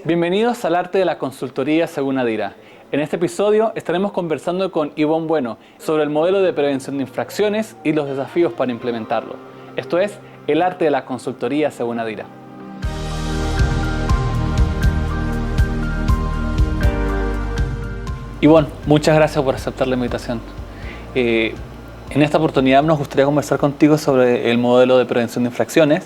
Bienvenidos al Arte de la Consultoría según Adira. En este episodio estaremos conversando con Ivonne Bueno sobre el modelo de prevención de infracciones y los desafíos para implementarlo. Esto es el Arte de la Consultoría según Adira. Ivonne, muchas gracias por aceptar la invitación. En esta oportunidad nos gustaría conversar contigo sobre el modelo de prevención de infracciones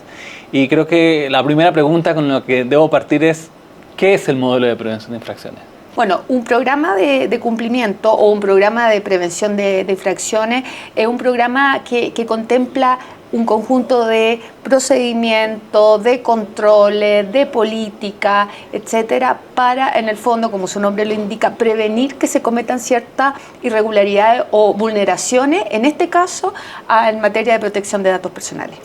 y creo que la primera pregunta con la que debo partir es ¿qué es el modelo de prevención de infracciones? Bueno, un programa de cumplimiento o un programa de prevención de infracciones es un programa que contempla un conjunto de procedimientos, de controles, de política, etcétera, para, en el fondo, como su nombre lo indica, prevenir que se cometan ciertas irregularidades o vulneraciones, en este caso, en materia de protección de datos personales.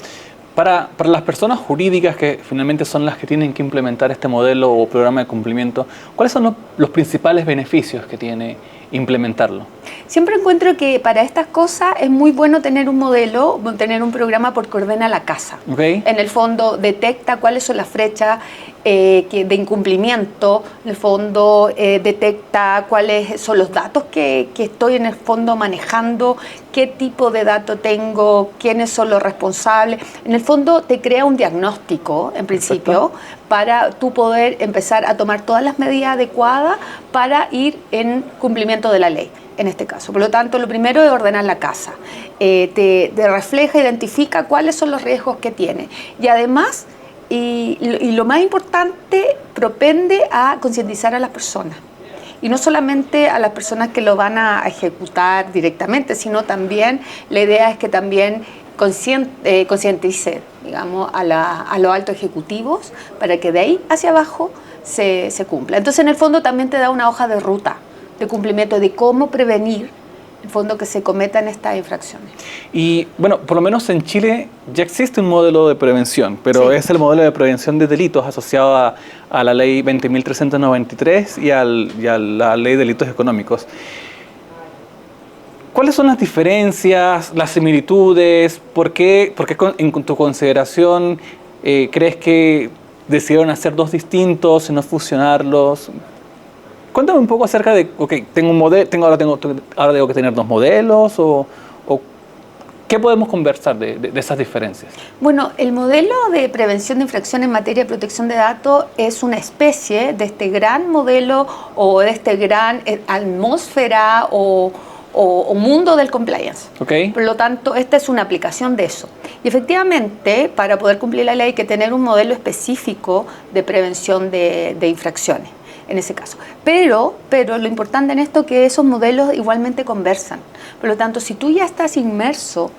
Para las personas jurídicas que finalmente son las que tienen que implementar este modelo o programa de cumplimiento, ¿cuáles son los principales beneficios que tiene implementarlo? Siempre encuentro que para estas cosas es muy bueno tener un modelo, tener un programa porque ordena la casa. Okay. En el fondo detecta cuáles son las brechas de incumplimiento, en el fondo detecta cuáles son los datos que estoy en el fondo manejando, qué tipo de datos tengo, quiénes son los responsables. En el fondo te crea un diagnóstico, en principio, para tú poder empezar a tomar todas las medidas adecuadas para ir en cumplimiento de la ley, en este caso. Por lo tanto, lo primero es ordenar la casa. Te refleja, identifica cuáles son los riesgos que tiene. Y además, y lo más importante, propende a concientizar a las personas. Y no solamente a las personas que lo van a ejecutar directamente, sino también, la idea es que también concientice, digamos, a los altos ejecutivos para que de ahí hacia abajo se cumpla. Entonces, en el fondo también te da una hoja de ruta de cumplimiento de cómo prevenir, en el fondo, que se cometan estas infracciones. Y bueno, por lo menos en Chile ya existe un modelo de prevención, pero sí, es el modelo de prevención de delitos asociado a la ley 20.393 y a la ley de delitos económicos. ¿Cuáles son las diferencias, las similitudes? ¿Por qué en tu consideración crees que decidieron hacer dos distintos y no fusionarlos? Cuéntame un poco acerca de, tengo un modelo, ahora tengo que tener dos modelos, o ¿qué podemos conversar de esas diferencias? Bueno, el modelo de prevención de infracciones en materia de protección de datos es una especie de este gran modelo o de este gran atmósfera o mundo del compliance. Okay. Por lo tanto, esta es una aplicación de eso. Y efectivamente, para poder cumplir la ley hay que tener un modelo específico de prevención de infracciones, en ese caso. Pero lo importante en esto es que esos modelos igualmente conversan. Por lo tanto, si tú ya estás inmerso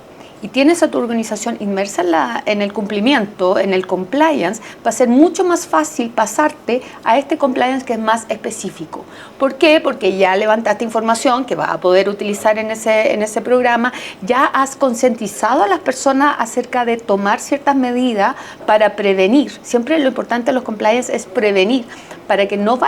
y tienes a tu organización inmersa en el cumplimiento, en el compliance, va a ser mucho más fácil pasarte a este compliance que es más específico. ¿Por qué? Porque ya levantaste información que vas a poder utilizar en ese programa, ya has concientizado a las personas acerca de tomar ciertas medidas para prevenir. Siempre lo importante de los compliance es prevenir, para que no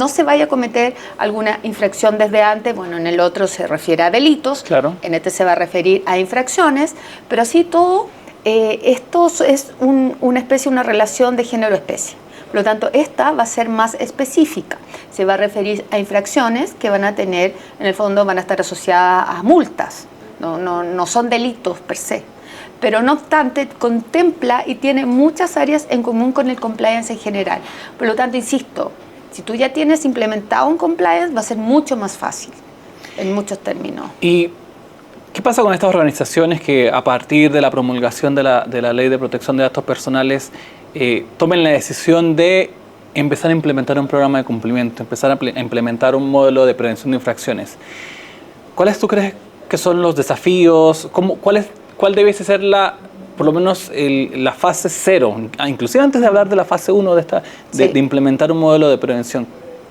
se vaya a cometer alguna infracción desde antes. Bueno, en el otro se refiere a delitos, claro. En este se va a referir a infracciones, pero así todo, esto es una especie, una relación de género-especie. Por lo tanto, esta va a ser más específica. Se va a referir a infracciones que van a tener, en el fondo, van a estar asociadas a multas. No son delitos per se. Pero no obstante, contempla y tiene muchas áreas en común con el compliance en general. Por lo tanto, insisto, si tú ya tienes implementado un compliance, va a ser mucho más fácil, en muchos términos. ¿Y qué pasa con estas organizaciones que a partir de la promulgación de la Ley de Protección de Datos Personales tomen la decisión de empezar a implementar un programa de cumplimiento, empezar a implementar un modelo de prevención de infracciones? ¿Cuáles tú crees que son los desafíos? ¿Cuál debe ser por lo menos la fase 0? Inclusive antes de hablar de la fase 1 de implementar un modelo de prevención.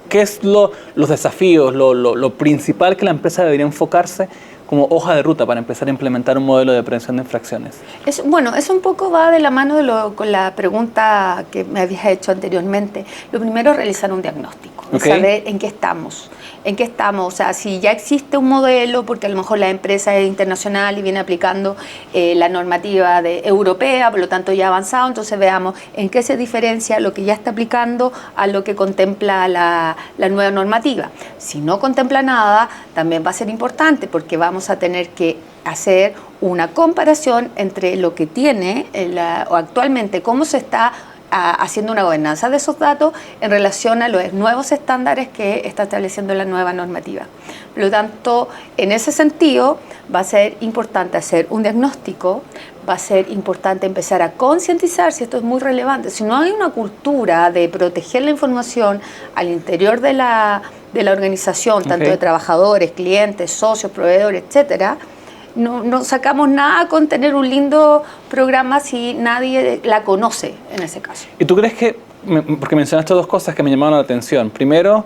¿Qué es los desafíos, lo principal que la empresa debería enfocarse como hoja de ruta para empezar a implementar un modelo de prevención de infracciones? Bueno, eso un poco va de la mano con la pregunta que me habías hecho anteriormente. Lo primero es realizar un diagnóstico. saber en qué estamos. O sea, si ya existe un modelo, porque a lo mejor la empresa es internacional y viene aplicando la normativa europea, por lo tanto ya ha avanzado, entonces veamos en qué se diferencia lo que ya está aplicando a lo que contempla la nueva normativa. Si no contempla nada, también va a ser importante, porque vamos a tener que hacer una comparación entre lo que tiene o actualmente, cómo se está haciendo una gobernanza de esos datos en relación a los nuevos estándares que está estableciendo la nueva normativa. Por lo tanto, en ese sentido, va a ser importante hacer un diagnóstico, va a ser importante empezar a concientizar, si esto es muy relevante. Si no hay una cultura de proteger la información al interior de la organización, tanto de trabajadores, clientes, socios, proveedores, etcétera, no sacamos nada con tener un lindo programa si nadie la conoce en ese caso. ¿Y tú crees que, porque mencionaste dos cosas que me llamaron la atención, primero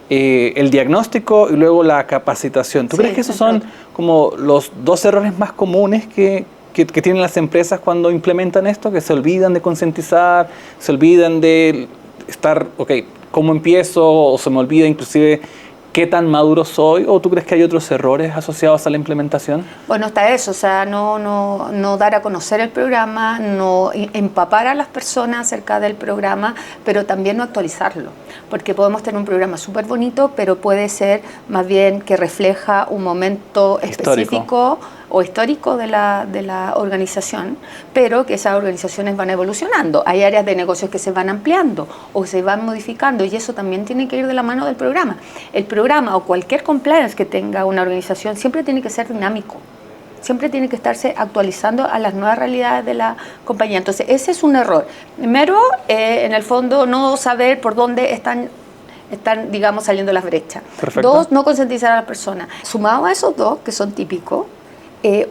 el diagnóstico y luego la capacitación, ¿tú crees que esos son como los dos errores más comunes que tienen las empresas cuando implementan esto, que se olvidan de concientizar, se olvidan de estar, ¿cómo empiezo? O se me olvida inclusive ¿qué tan maduro soy? ¿O tú crees que hay otros errores asociados a la implementación? Bueno, está eso, o sea, no dar a conocer el programa, no empapar a las personas acerca del programa, pero también no actualizarlo, porque podemos tener un programa súper bonito, pero puede ser más bien que refleja un momento específico o histórico de la organización, pero que esas organizaciones van evolucionando. Hay áreas de negocios que se van ampliando o se van modificando, y eso también tiene que ir de la mano del programa. El programa o cualquier compliance que tenga una organización siempre tiene que ser dinámico, siempre tiene que estarse actualizando a las nuevas realidades de la compañía. Entonces, ese es un error. Primero, en el fondo, no saber por dónde están, digamos, saliendo las brechas. Perfecto. Dos, no concientizar a la persona. Sumado a esos dos, que son típicos,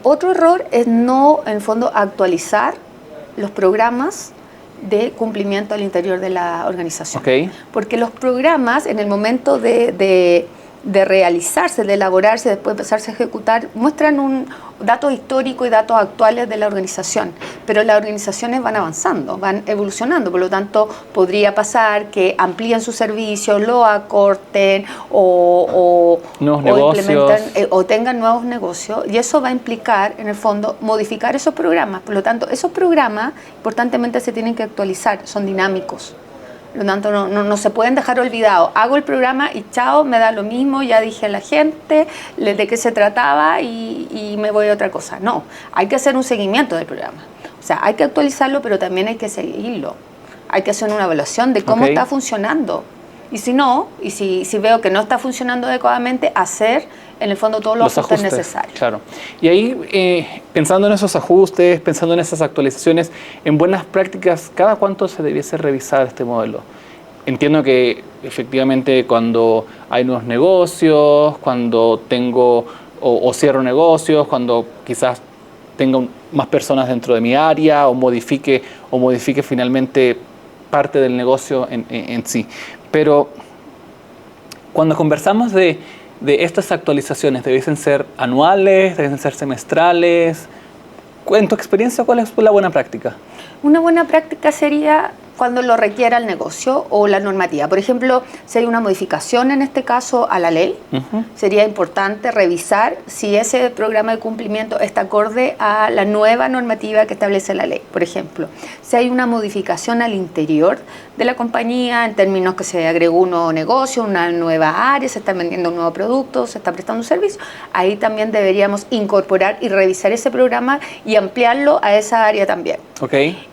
otro error es no, en el fondo, actualizar los programas de cumplimiento al interior de la organización. Porque los programas, en el momento de realizarse, de elaborarse, después de empezarse a ejecutar, muestran datos históricos y datos actuales de la organización, pero las organizaciones van avanzando, van evolucionando, por lo tanto podría pasar que amplíen sus servicios, lo acorten o implementan o tengan nuevos negocios, y eso va a implicar en el fondo modificar esos programas. Por lo tanto, esos programas importantemente se tienen que actualizar, son dinámicos. Por lo tanto, no se pueden dejar olvidados. Hago el programa y chao, me da lo mismo, ya dije a la gente de qué se trataba y me voy a otra cosa. No, hay que hacer un seguimiento del programa. O sea, hay que actualizarlo, pero también hay que seguirlo. Hay que hacer una evaluación de cómo está funcionando. Y si no, y si veo que no está funcionando adecuadamente, hacer en el fondo todos los ajustes necesarios. Claro. Y ahí, pensando en esos ajustes, pensando en esas actualizaciones, en buenas prácticas, ¿cada cuánto se debiese revisar este modelo? Entiendo que efectivamente cuando hay nuevos negocios, cuando tengo o cierro negocios, cuando quizás tengo más personas dentro de mi área o modifique finalmente parte del negocio en sí. Pero cuando conversamos de estas actualizaciones, ¿debiesen ser anuales? ¿Debiesen ser semestrales? En tu experiencia, ¿cuál es la buena práctica? Una buena práctica sería cuando lo requiera el negocio o la normativa. Por ejemplo, si hay una modificación en este caso a la ley, sería importante revisar si ese programa de cumplimiento está acorde a la nueva normativa que establece la ley. Por ejemplo, si hay una modificación al interior de la compañía en términos que se agregó un nuevo negocio, una nueva área, se está vendiendo un nuevo producto, se está prestando un servicio, ahí también deberíamos incorporar y revisar ese programa y ampliarlo a esa área también.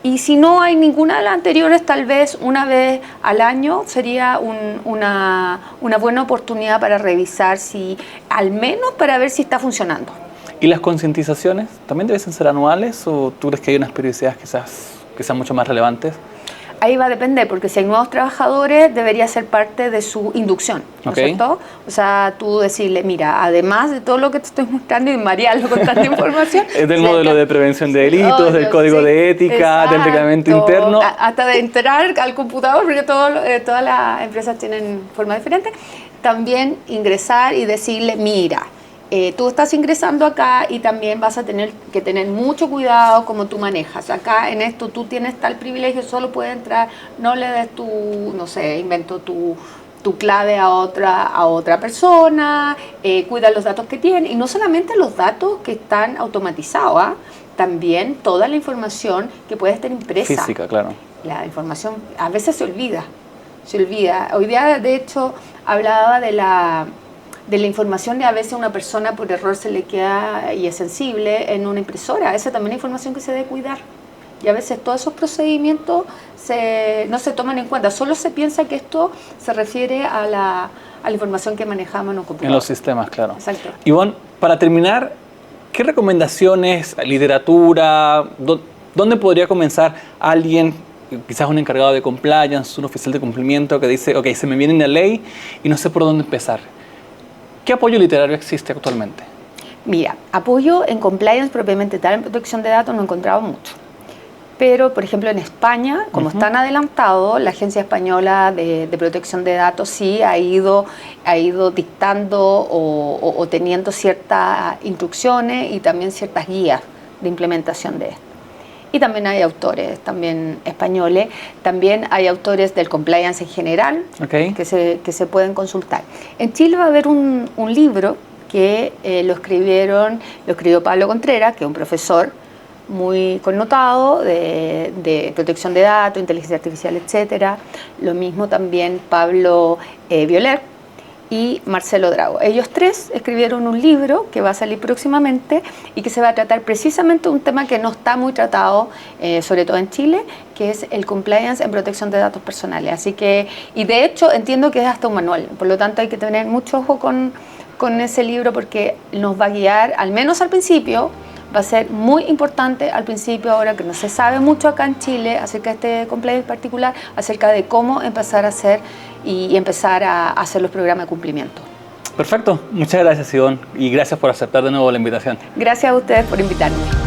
Y si no hay ninguna de las anteriores, tal vez una vez al año sería una buena oportunidad para revisar, si al menos para ver si está funcionando. ¿Y las concientizaciones también deben ser anuales o tú crees que hay unas periodicidades que sean mucho más relevantes? Ahí va a depender, porque si hay nuevos trabajadores, debería ser parte de su inducción, ¿no es cierto? O sea, tú decirle, mira, además de todo lo que te estoy mostrando y marearlo con tanta información... Es del modelo de prevención de delitos, del código de ética, del reglamento interno... Hasta de entrar al computador, porque todas las empresas tienen forma diferente. También ingresar y decirle, mira... tú estás ingresando acá y también vas a tener que tener mucho cuidado como tú manejas. Acá en esto tú tienes tal privilegio, solo puedes entrar, no le des tu, no sé, invento tu tu clave a otra persona, cuida los datos que tiene, y no solamente los datos que están automatizados, también toda la información que puede estar impresa. Física, claro. La información a veces se olvida. Hoy día, de hecho, hablaba de la información de a veces una persona por error se le queda y es sensible en una impresora. Esa también es información que se debe cuidar. Y a veces todos esos procedimientos no se toman en cuenta. Solo se piensa que esto se refiere a la información que manejamos en un computador. En los sistemas, claro. Exacto. Ivonne, para terminar, ¿qué recomendaciones, literatura, dónde podría comenzar alguien, quizás un encargado de compliance, un oficial de cumplimiento que dice, ok, se me viene una ley y no sé por dónde empezar? ¿Qué apoyo literario existe actualmente? Mira, apoyo en compliance propiamente tal, en protección de datos no he encontrado mucho. Pero, por ejemplo, en España, como están adelantados, la Agencia Española de Protección de Datos sí ha ido dictando o teniendo ciertas instrucciones y también ciertas guías de implementación de esto. Y también hay autores también españoles, también hay autores del compliance en general que se pueden consultar. En Chile va a haber un libro que lo escribió Pablo Contreras, que es un profesor muy connotado de protección de datos, inteligencia artificial, etcétera. Lo mismo también Pablo Violer y Marcelo Drago. Ellos tres escribieron un libro que va a salir próximamente y que se va a tratar precisamente un tema que no está muy tratado, sobre todo en Chile, que es el compliance en protección de datos personales. Así que, y de hecho entiendo que es hasta un manual, por lo tanto hay que tener mucho ojo con ese libro porque nos va a guiar, al menos al principio. Va a ser muy importante al principio, ahora que no se sabe mucho acá en Chile acerca de este compliance particular, acerca de cómo empezar a hacer y empezar a hacer los programas de cumplimiento. Perfecto. Muchas gracias, Ivonne, y gracias por aceptar de nuevo la invitación. Gracias a ustedes por invitarme.